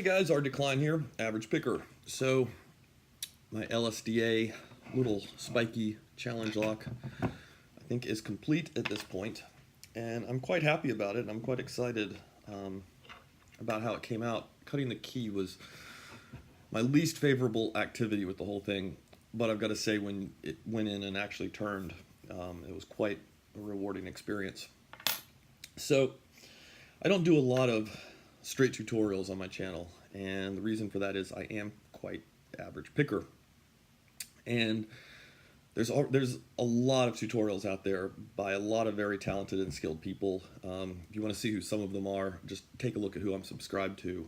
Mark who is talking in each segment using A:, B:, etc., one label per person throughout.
A: Hey guys, Art Decline here, average picker. So my LSDA little spiky challenge lock I think is complete at this point, and I'm quite happy about it. I'm quite excited about how it came out. Cutting the key was my least favorable activity with the whole thing, but I've got to say when it went in and actually turned, it was quite a rewarding experience. So I don't do a lot of straight tutorials on my channel, and the reason for that is I am quite average picker, and there's a lot of tutorials out there by a lot of very talented and skilled people. If you want to see who some of them are, just take a look at who I'm subscribed to,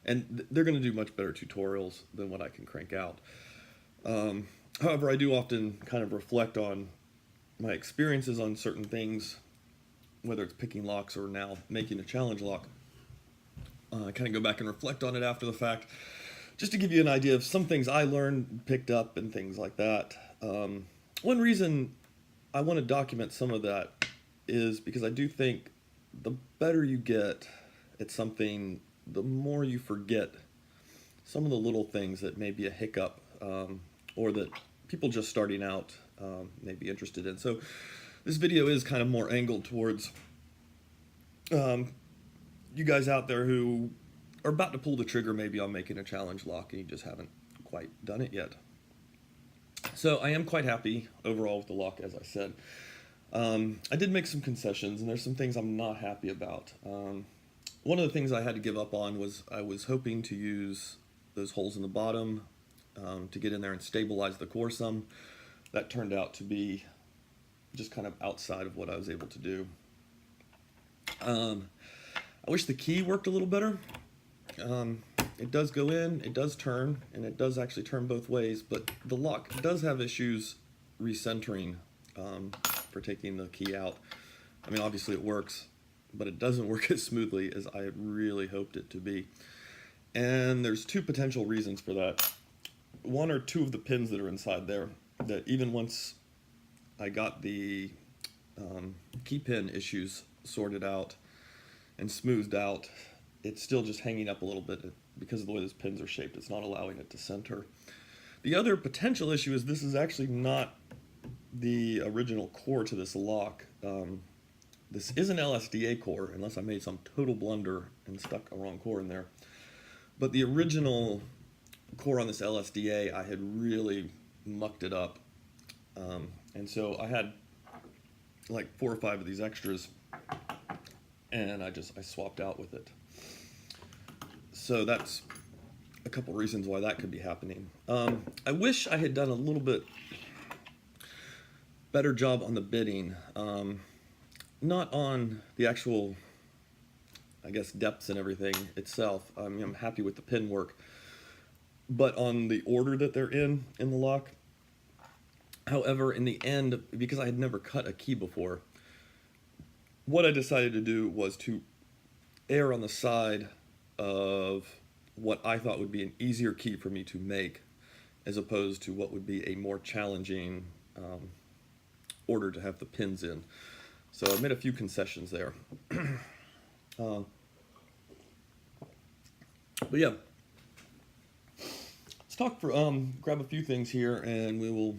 A: and they're going to do much better tutorials than what I can crank out. However, I do often kind of reflect on my experiences on certain things, whether it's picking locks or now making a challenge lock. I kind of go back and reflect on it after the fact, just to give you an idea of some things I learned, picked up, and things like that. One reason I want to document some of that is because I do think the better you get at something, the more you forget some of the little things that may be a hiccup, or that people just starting out may be interested in. So this video is kind of more angled towards you guys out there who are about to pull the trigger maybe on making a challenge lock and you just haven't quite done it yet. So I am quite happy overall with the lock, as I said. I did make some concessions, and there's some things I'm not happy about. One of the things I had to give up on was I was hoping to use those holes in the bottom to get in there and stabilize the core some. That turned out to be just kind of outside of what I was able to do. I wish the key worked a little better. It does go in, it does turn, and it does actually turn both ways, but the lock does have issues recentering for taking the key out. I mean, obviously it works, but it doesn't work as smoothly as I had really hoped it to be. And there's two potential reasons for that. One or two of the pins that are inside there, that even once I got the key pin issues sorted out and smoothed out, it's still just hanging up a little bit because of the way those pins are shaped. It's not allowing it to center. The other potential issue is this is actually not the original core to this lock. This is an LSDA core, unless I made some total blunder and stuck a wrong core in there. But the original core on this LSDA, I had really mucked it up. And so I had like 4 or 5 of these extras, and I swapped out with it. So that's a couple reasons why that could be happening. I wish I had done a little bit better job on the bitting, not on the actual, I guess, depths and everything itself. I mean, I'm happy with the pin work, but on the order that they're in the lock. However, in the end, because I had never cut a key before, what I decided to do was to err on the side of what I thought would be an easier key for me to make, as opposed to what would be a more challenging order to have the pins in. So I made a few concessions there. But yeah, let's talk for grab a few things here, and we will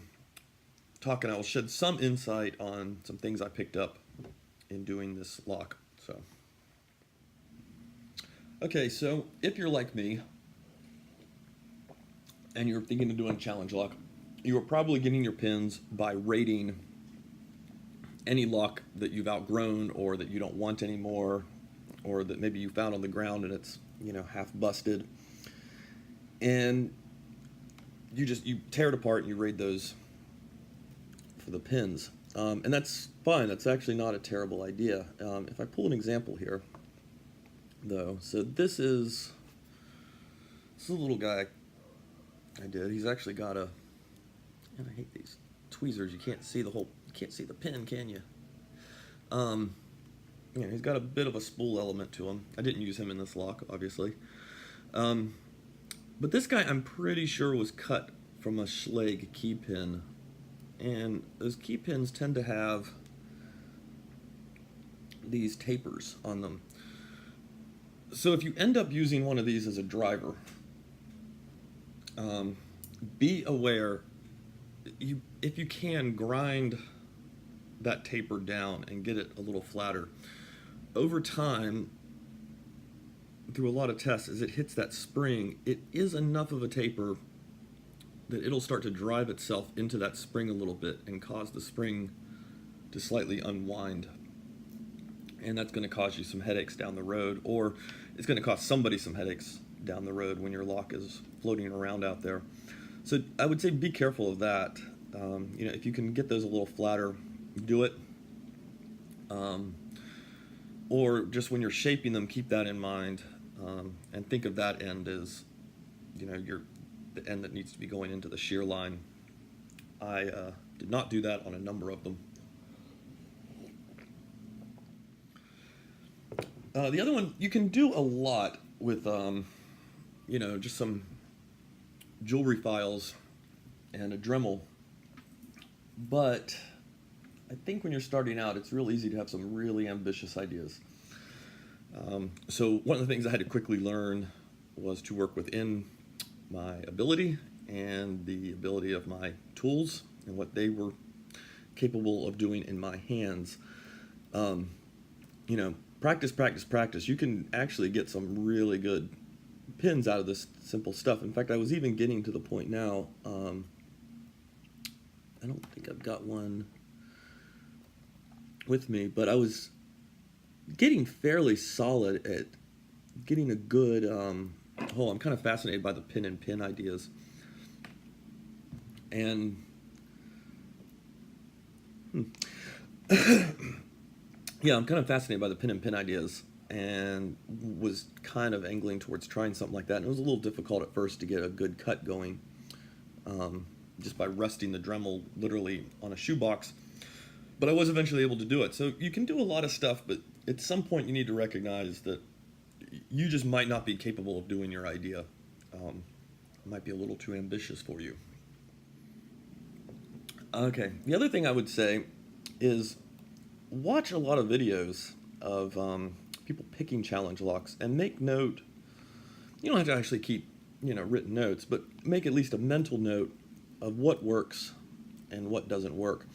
A: talk, and I will shed some insight on some things I picked up in doing this lock. So, okay, so if you're like me and you're thinking of doing a challenge lock, you are probably getting your pins by rating any lock that you've outgrown or that you don't want anymore, or that maybe you found on the ground and it's, you know, half busted, and you tear it apart and you rate those for the pins. And that's fine. That's actually not a terrible idea. If I pull an example here, though, so this is a little guy I did. He's actually got a, and I hate these tweezers. You can't see the pin, can you? You know, he's got a bit of a spool element to him. I didn't use him in this lock, obviously. But this guy, I'm pretty sure, was cut from a Schlage key pin. And those key pins tend to have these tapers on them. So if you end up using one of these as a driver, be aware, if you can, grind that taper down and get it a little flatter. Over time, through a lot of tests, as it hits that spring, it is enough of a taper that it'll start to drive itself into that spring a little bit and cause the spring to slightly unwind. And that's going to cause you some headaches down the road, or it's going to cause somebody some headaches down the road when your lock is floating around out there. So I would say be careful of that. If you can get those a little flatter, do it. Or just when you're shaping them, keep that in mind, and think of that end as, the end that needs to be going into the shear line. I did not do that on a number of them. The other one, you can do a lot with, just some jewelry files and a Dremel. But I think when you're starting out, it's real easy to have some really ambitious ideas. So one of the things I had to quickly learn was to work within my ability and the ability of my tools and what they were capable of doing in my hands. Practice, practice, practice. You can actually get some really good pins out of this simple stuff. In fact, I was even getting to the point now, I don't think I've got one with me, but I was getting fairly solid at getting a good, I'm kind of fascinated by the pin and pin ideas. And, yeah, I'm kind of fascinated by the pin and pin ideas, and was kind of angling towards trying something like that. And it was a little difficult at first to get a good cut going, just by resting the Dremel literally on a shoebox. But I was eventually able to do it. So you can do a lot of stuff, but at some point you need to recognize that you just might not be capable of doing your idea. It might be a little too ambitious for you. Okay, the other thing I would say is watch a lot of videos of people picking challenge locks, and make note. You don't have to actually keep, written notes, but make at least a mental note of what works and what doesn't work.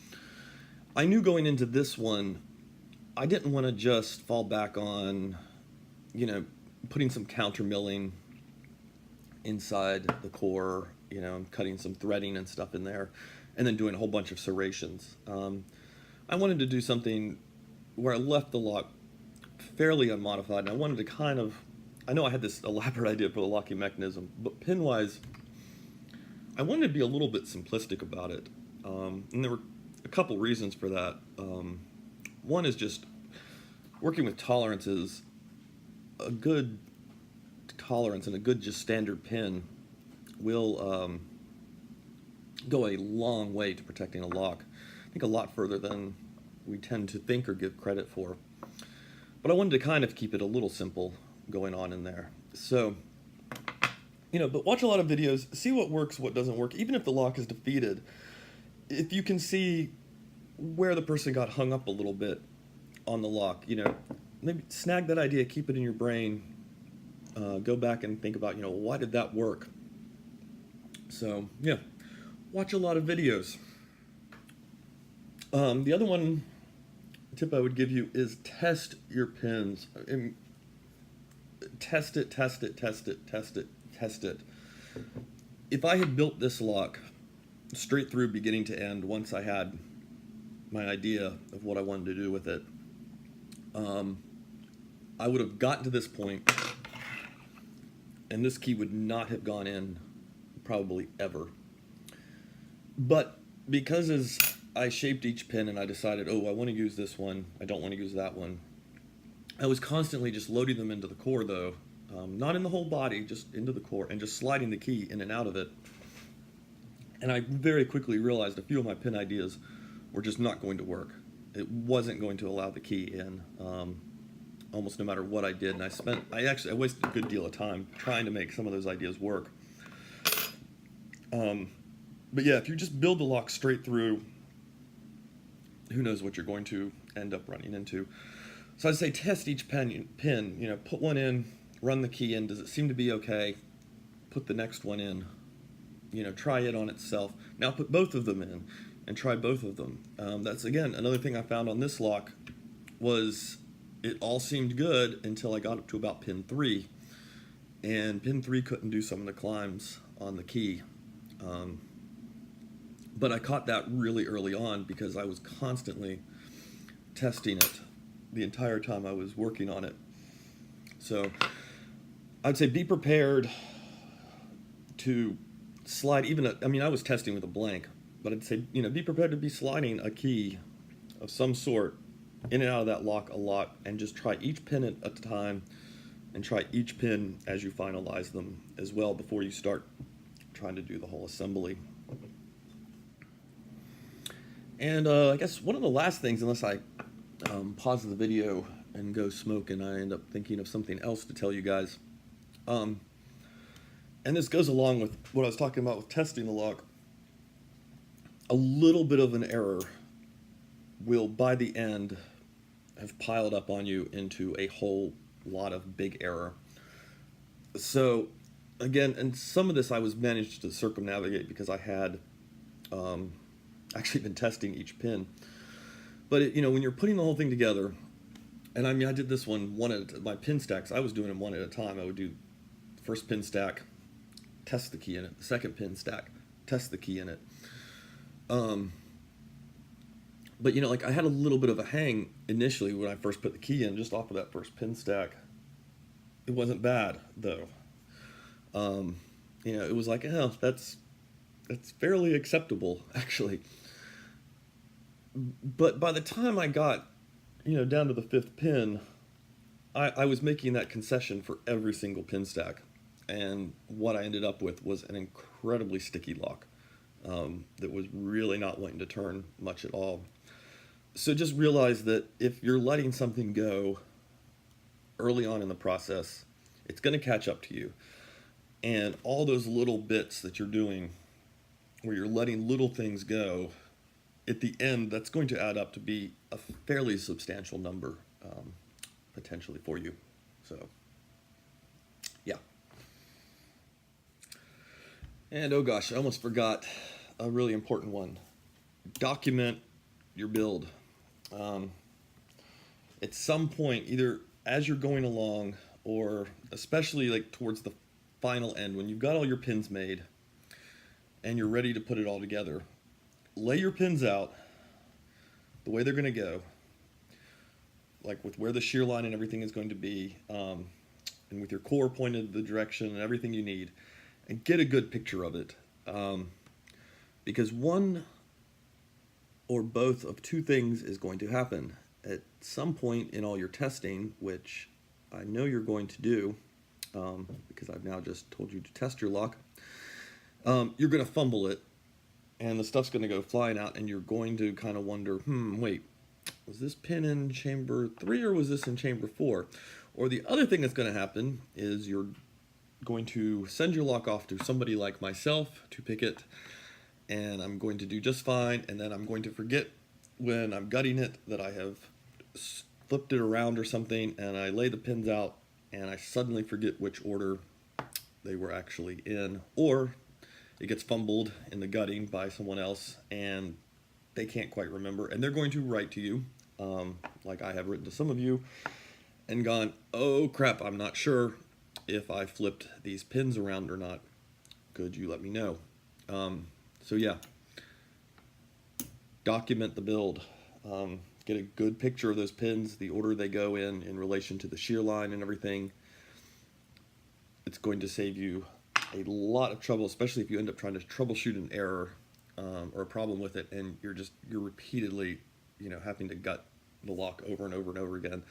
A: I knew going into this one, I didn't want to just fall back on, putting some counter milling inside the core, cutting some threading and stuff in there, and then doing a whole bunch of serrations. I wanted to do something where I left the lock fairly unmodified, and I wanted to I know I had this elaborate idea for the locking mechanism, but pin-wise, I wanted to be a little bit simplistic about it. And there were a couple reasons for that. One is just working with tolerances. A good tolerance and a good just standard pin will go a long way to protecting a lock. I think a lot further than we tend to think or give credit for. But I wanted to kind of keep it a little simple going on in there. So, but watch a lot of videos, see what works, what doesn't work, even if the lock is defeated. If you can see where the person got hung up a little bit on the lock, maybe snag that idea, keep it in your brain, go back and think about, why did that work? So, yeah, watch a lot of videos. The other tip I would give you is test your pins. Test it, test it, test it, test it, test it. If I had built this lock straight through beginning to end once I had my idea of what I wanted to do with it, I would have gotten to this point and this key would not have gone in probably ever. But because as I shaped each pin and I decided, I want to use this one, I don't want to use that one, I was constantly just loading them into the core though, not in the whole body, just into the core, and just sliding the key in and out of it. And I very quickly realized a few of my pin ideas were just not going to work. It wasn't going to allow the key in, almost no matter what I did. And I wasted a good deal of time trying to make some of those ideas work. But yeah, if you just build the lock straight through, who knows what you're going to end up running into. So I'd say test each pin, put one in, run the key in. Does it seem to be okay? Put the next one in. Try it on itself. Now put both of them in and try both of them. That's, again, another thing I found on this lock was it all seemed good until I got up to about pin 3. And pin 3 couldn't do some of the climbs on the key. But I caught that really early on because I was constantly testing it the entire time I was working on it. So I'd say be prepared to slide I was testing with a blank, but I'd say, be prepared to be sliding a key of some sort in and out of that lock a lot, and just try each pin at a time, and try each pin as you finalize them as well before you start trying to do the whole assembly. And I guess one of the last things, unless I pause the video and go smoke and I end up thinking of something else to tell you guys, and this goes along with what I was talking about with testing the lock, a little bit of an error will, by the end, have piled up on you into a whole lot of big error. So, again, and some of this I was managed to circumnavigate because I had actually been testing each pin. But when you're putting the whole thing together, and I did this one at my pin stacks, I was doing them one at a time. I would do the first pin stack, test the key in it, the second pin stack, test the key in it. But I had a little bit of a hang initially when I first put the key in, just off of that first pin stack. It wasn't bad though. It was like, oh, that's fairly acceptable actually. But by the time I got, down to the 5th pin, I was making that concession for every single pin stack. And what I ended up with was an incredibly sticky lock that was really not wanting to turn much at all. So just realize that if you're letting something go early on in the process, it's going to catch up to you. And all those little bits that you're doing, where you're letting little things go, at the end, that's going to add up to be a fairly substantial number, potentially for you. So, yeah. And oh gosh, I almost forgot a really important one. Document your build. At some point, either as you're going along, or especially towards the final end, when you've got all your pins made and you're ready to put it all together, lay your pins out the way they're going to go, with where the shear line and everything is going to be, and with your core pointed the direction and everything you need, and get a good picture of it. Because one or both of two things is going to happen. At some point in all your testing, which I know you're going to do, because I've now just told you to test your lock, you're going to fumble it, and the stuff's going to go flying out, and you're going to kind of wonder, wait, was this pin in chamber 3 or was this in chamber 4? Or the other thing that's going to happen is you're going to send your lock off to somebody like myself to pick it, and I'm going to do just fine, and then I'm going to forget when I'm gutting it that I have flipped it around or something, and I lay the pins out, and I suddenly forget which order they were actually in, or it gets fumbled in the gutting by someone else, and they can't quite remember, and they're going to write to you, like I have written to some of you, and gone, oh crap, I'm not sure if I flipped these pins around or not. Could you let me know? So yeah, document the build. Get a good picture of those pins, the order they go in relation to the shear line and everything. It's going to save you a lot of trouble, especially if you end up trying to troubleshoot an error or a problem with it, and you're repeatedly, having to gut the lock over and over and over again.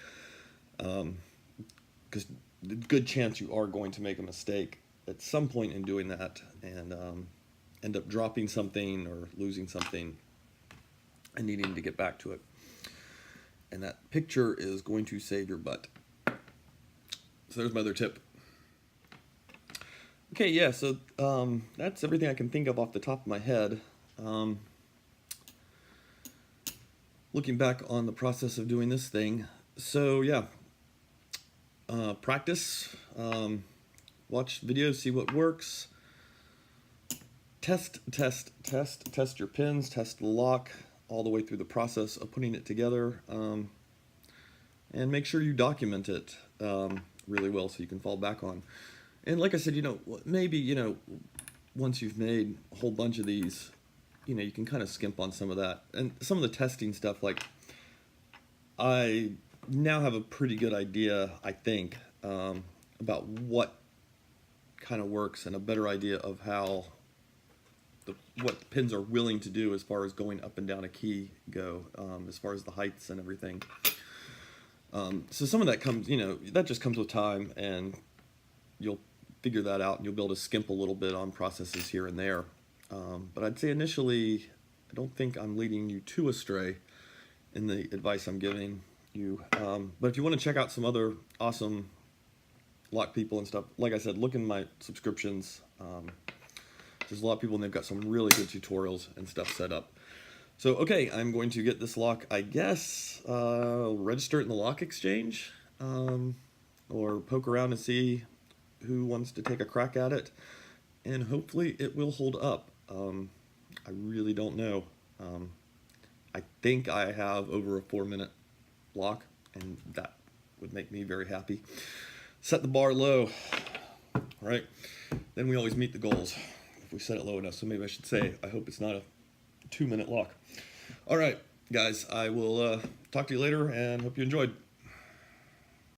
A: Because the good chance you are going to make a mistake at some point in doing that, and end up dropping something or losing something and needing to get back to it. And that picture is going to save your butt. So there's my other tip. Okay, yeah, so that's everything I can think of off the top of my head. Looking back on the process of doing this thing, so yeah, practice, watch videos, see what works, test your pins, test the lock all the way through the process of putting it together, and make sure you document it really well so you can fall back on. And like I said, maybe, once you've made a whole bunch of these, you can kind of skimp on some of that. And some of the testing stuff, like, I now have a pretty good idea, I think, about what kind of works, and a better idea of how what the pins are willing to do as far as going up and down a key go, as far as the heights and everything. So some of that comes, that just comes with time, and you'll figure that out, and you'll be able to skimp a little bit on processes here and there. But I'd say initially, I don't think I'm leading you too astray in the advice I'm giving you. But if you want to check out some other awesome lock people and stuff, like I said, look in my subscriptions. There's a lot of people, and they've got some really good tutorials and stuff set up. So, okay, I'm going to get this lock, I guess, register it in the lock exchange, or poke around and see who wants to take a crack at it, and hopefully it will hold up. I really don't know. I think I have over a 4-minute lock, and that would make me very happy. Set the bar low, right? Then we always meet the goals if we set it low enough. So maybe I should say, I hope it's not a 2-minute lock. All right, guys, I will talk to you later, and hope you enjoyed.